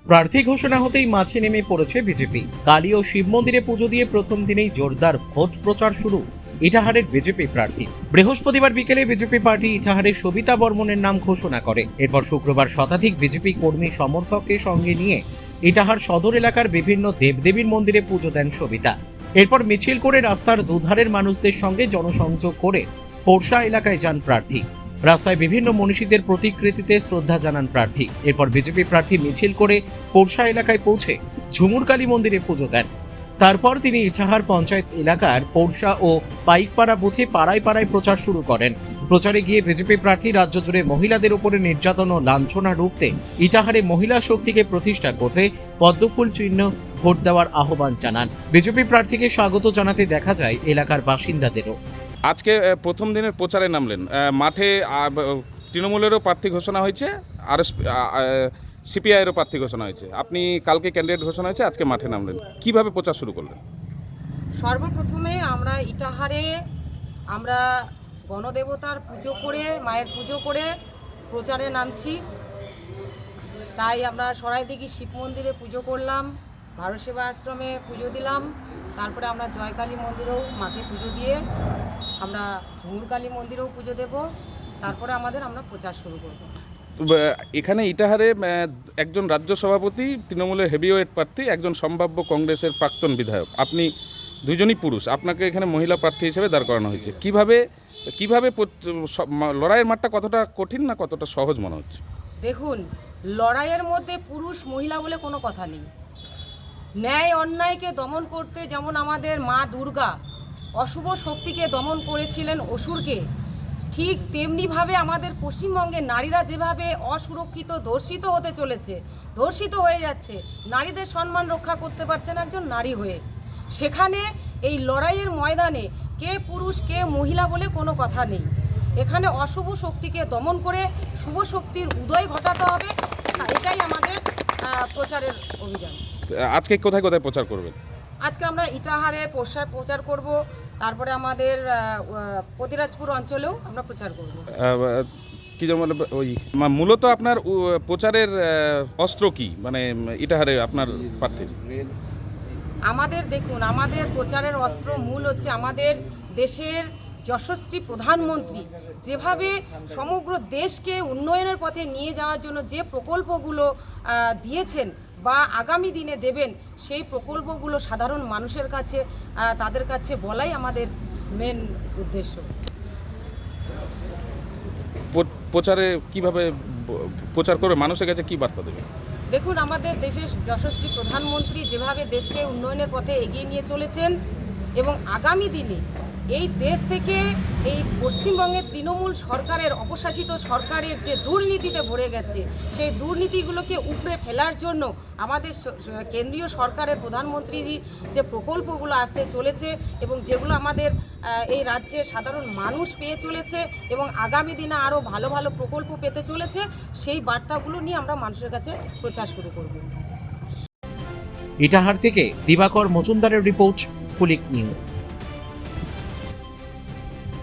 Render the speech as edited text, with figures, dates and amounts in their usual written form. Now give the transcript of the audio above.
প্রার্থী ঘোষণা হতেই মাঠে নেমে পড়েছে বিজেপি। কালী ও শিব মন্দিরে পুজো দিয়ে প্রথম দিনেই জোরদার ভোট প্রচার শুরু ইটাহারের বিজেপি প্রার্থী। বৃহস্পতিবার বিকেলে বিজেপি পার্টি ইটাহারের সবিতা বর্মনের নাম ঘোষণা করে। এরপর শুক্রবার শতাধিক বিজেপি কর্মী সমর্থককে সঙ্গে নিয়ে ইটাহার সদর এলাকার বিভিন্ন দেবদেবীর মন্দিরে পুজো দেন সবিতা। এরপর মিছিল করে রাস্তার দুধারের মানুষদের সঙ্গে জনসংযোগ করে পোরশা এলাকায় যান প্রার্থী। রাস্তায় বিভিন্ন মনীষীদের প্রতিকৃতিতে শ্রদ্ধা জানান প্রার্থী। এরপর বিজেপি প্রার্থী মিছিল করে পোরশা এলাকায় পৌঁছে ঝুমুরকালী মন্দিরে পুজো দেন। তারপর তিনি ইটাহার পঞ্চায়েত এলাকার পোরশা ও পাইকপাড়া বুথে পাড়ায় পাড়ায় প্রচার শুরু করেন। প্রচারে গিয়ে বিজেপি প্রার্থী রাজ্য জুড়ে মহিলাদের উপরে নির্যাতন ও লাঞ্ছনা রুখতে ইটাহারে মহিলা শক্তিকে প্রতিষ্ঠা করতে পদ্মফুল চিহ্ন ভোট দেওয়ার আহ্বান জানান। বিজেপি প্রার্থীকে স্বাগত জানাতে দেখা যায় এলাকার বাসিন্দাদেরও। আজকে প্রথম দিনের প্রচারে নামলেন, মাঠে তৃণমূলেরও প্রার্থী ঘোষণা হয়েছে আর সিপিআইয়েরও প্রার্থী ঘোষণা হয়েছে। আপনি কালকে ক্যান্ডিডেট ঘোষণা হয়েছে, আজকে মাঠে নামলেন, কিভাবে প্রচার শুরু করলেন? সর্বপ্রথমে আমরা ইটাহারে গণদেবতার পুজো করে, মায়ের পুজো করে প্রচারে নামছি। তাই আমরা সরাইদিঘি শিব মন্দিরে পুজো করলাম, ভারত সেবা আশ্রমে পুজো দিলাম, তারপরে আমরা জয়কালী মন্দিরেও মাকে পুজো দিয়ে আমরা ঝুমুরকালী মন্দিরেও পুজো দেব। তারপরে আমরা প্রচার শুরু করব। এখানে ইটাহারে একজন রাজ্য সভাপতি তৃণমূলের হেভিওয়েট প্রার্থী, একজন সম্ভাব্য কংগ্রেসের প্রাক্তন বিধায়ক, আপনি দুজনই পুরুষ, আপনাকে এখানে মহিলা প্রার্থী হিসেবে দাঁড় করানো হয়েছে। কিভাবে লড়াইয়ের মাঠটা কতটা কঠিন না কতটা সহজ মনে হচ্ছে? দেখুন, লড়াইয়ের মধ্যে পুরুষ মহিলা বলে কোনো কথা নেই। ন্যায় অন্যায়কে দমন করতে যেমন আমাদের মা দুর্গা অশুভ শক্তিকে দমন করেছিলেন, অসুরকে, ঠিক তেমনিভাবে আমাদের পশ্চিমবঙ্গের নারীরা যেভাবে অসুরক্ষিত ধর্ষিত হতে চলেছে, ধর্ষিত হয়ে যাচ্ছে, নারীদের সম্মান রক্ষা করতে পারছে না একজন নারী হয়ে। সেখানে এই লড়াইয়ের ময়দানে কে পুরুষ কে মহিলা বলে কোনো কথা নেই। এখানে অশুভ শক্তিকে দমন করে শুভ শক্তির উদয় ঘটাতে হবে, এটাই আমাদের প্রচারের অভিযান। আজকে কোথায় কোথায় প্রচার করবেন? আজকে আমরা ইটাহারে পোরশায় প্রচার করব, তারপরে আমাদের প্রতিরাজপুর অঞ্চলেও আমরা প্রচার করব। কি যেমন ওই মূলত আপনার প্রচারের অস্ত্র কি, মানে ইটাহারে আপনার প্রার্থীর? দেখুন, আমাদের প্রচারের অস্ত্র মূল হচ্ছে আমাদের দেশের যশস্বী প্রধানমন্ত্রী যেভাবে সমগ্র দেশকে উন্নয়নের পথে নিয়ে যাওয়ার জন্য যে প্রকল্পগুলো দিয়েছেন বা আগামী দিনে দেবেন, সেই প্রকল্পগুলো সাধারণ মানুষের কাছে তাদের কাছে বলাই আমাদের মেন উদ্দেশ্য। প্রচারে কিভাবে প্রচার করে মানুষের কাছে কি বার্তা দেবে? দেখুন, আমাদের দেশের যশস্বী প্রধানমন্ত্রী যেভাবে দেশকে উন্নয়নের পথে এগিয়ে নিয়ে চলেছেন এবং আগামী দিনে এই দেশ থেকে এই পশ্চিমবঙ্গের তৃণমূল সরকারের অপশাসিত সরকারের যে দুর্নীতিতে ভরে গেছে, সেই দুর্নীতিগুলোকে উপড়ে ফেলার জন্য আমাদের কেন্দ্রীয় সরকারের প্রধানমন্ত্রী যে প্রকল্পগুলো আসতে চলেছে এবং যেগুলো আমাদের এই রাজ্যের সাধারণ মানুষ পেয়ে চলেছে এবং আগামী দিনে আরও ভালো ভালো প্রকল্প পেতে চলেছে, সেই বার্তাগুলো নিয়ে আমরা মানুষের কাছে প্রচার শুরু করব। ইটাহার থেকে দিবাকর মজুমদারের রিপোর্ট, কুলিক নিউজ।